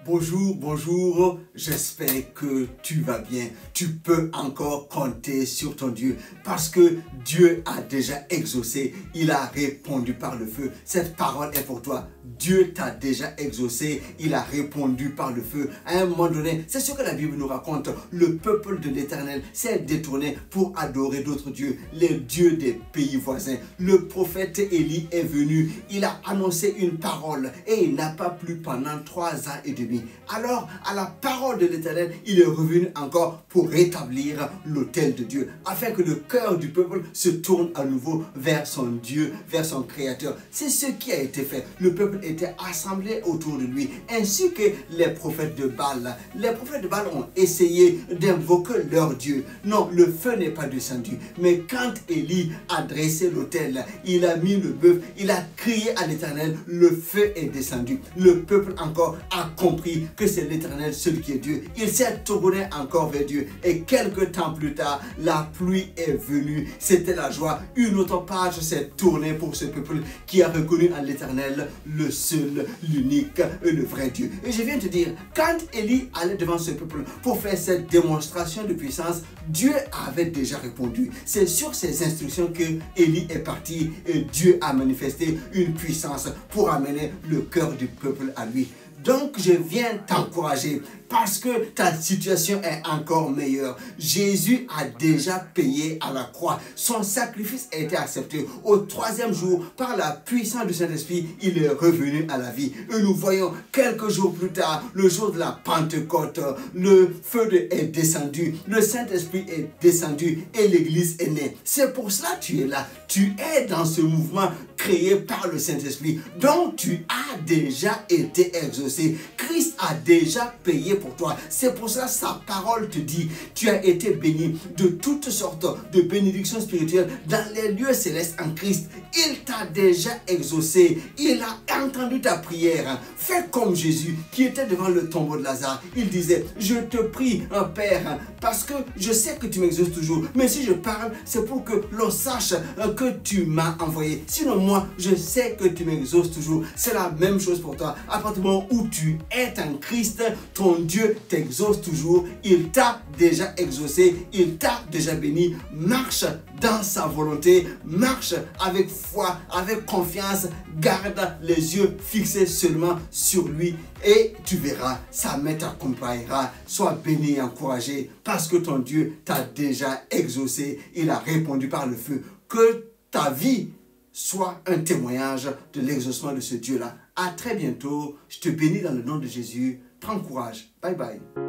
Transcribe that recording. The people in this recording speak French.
Bonjour, bonjour, j'espère que tu vas bien. Tu peux encore compter sur ton Dieu parce que Dieu a déjà exaucé, il a répondu par le feu. Cette parole est pour toi. Dieu t'a déjà exaucé, il a répondu par le feu. À un moment donné, c'est ce que la Bible nous raconte. Le peuple de l'Éternel s'est détourné pour adorer d'autres dieux, les dieux des pays voisins. Le prophète Élie est venu, il a annoncé une parole et il n'a pas plu pendant 3 ans et demi. Alors, à la parole de l'Éternel, il est revenu encore pour rétablir l'autel de Dieu, afin que le cœur du peuple se tourne à nouveau vers son Dieu, vers son Créateur. C'est ce qui a été fait. Le peuple était assemblé autour de lui, ainsi que les prophètes de Baal. Les prophètes de Baal ont essayé d'invoquer leur Dieu. Non, le feu n'est pas descendu. Mais quand Élie a dressé l'autel, il a mis le bœuf, il a crié à l'Éternel, le feu est descendu. Le peuple encore a compris que c'est l'Éternel seul qui est Dieu. Il s'est tourné encore vers Dieu. Et quelques temps plus tard, la pluie est venue. C'était la joie. Une autre page s'est tournée pour ce peuple qui a reconnu en l'Éternel le seul, l'unique et le vrai Dieu. Et je viens te dire, quand Élie allait devant ce peuple pour faire cette démonstration de puissance, Dieu avait déjà répondu. C'est sur ces instructions que Élie est parti et Dieu a manifesté une puissance pour amener le cœur du peuple à lui. Donc, je viens t'encourager parce que ta situation est encore meilleure. Jésus a déjà payé à la croix. Son sacrifice a été accepté. Au 3e jour, par la puissance du Saint-Esprit, il est revenu à la vie. Et nous voyons quelques jours plus tard, le jour de la Pentecôte, le feu est descendu, le Saint-Esprit est descendu et l'Église est née. C'est pour cela que tu es là. Tu es dans ce mouvement créé par le Saint-Esprit. Donc, tu as déjà été exaucé. Christ a déjà payé pour toi. C'est pour ça que sa parole te dit, tu as été béni de toutes sortes de bénédictions spirituelles dans les lieux célestes en Christ. Il t'a déjà exaucé. Il a entendu ta prière. Fais comme Jésus qui était devant le tombeau de Lazare. Il disait, je te prie, Père, parce que je sais que tu m'exauces toujours. Mais si je parle, c'est pour que l'on sache que tu m'as envoyé. Sinon, moi, je sais que tu m'exauces toujours. C'est la même chose pour toi. À partir du moment où tu es en Christ, ton Dieu t'exauce toujours. Il t'a déjà exaucé. Il t'a déjà béni. Marche dans sa volonté. Marche avec foi, avec confiance. Garde les yeux fixés seulement sur lui. Et tu verras, sa main t'accompagnera. Sois béni et encouragé parce que ton Dieu t'a déjà exaucé. Il a répondu par le feu. Que ta vie soit un témoignage de l'exaucement de ce Dieu-là. À très bientôt. Je te bénis dans le nom de Jésus. Prends courage. Bye bye.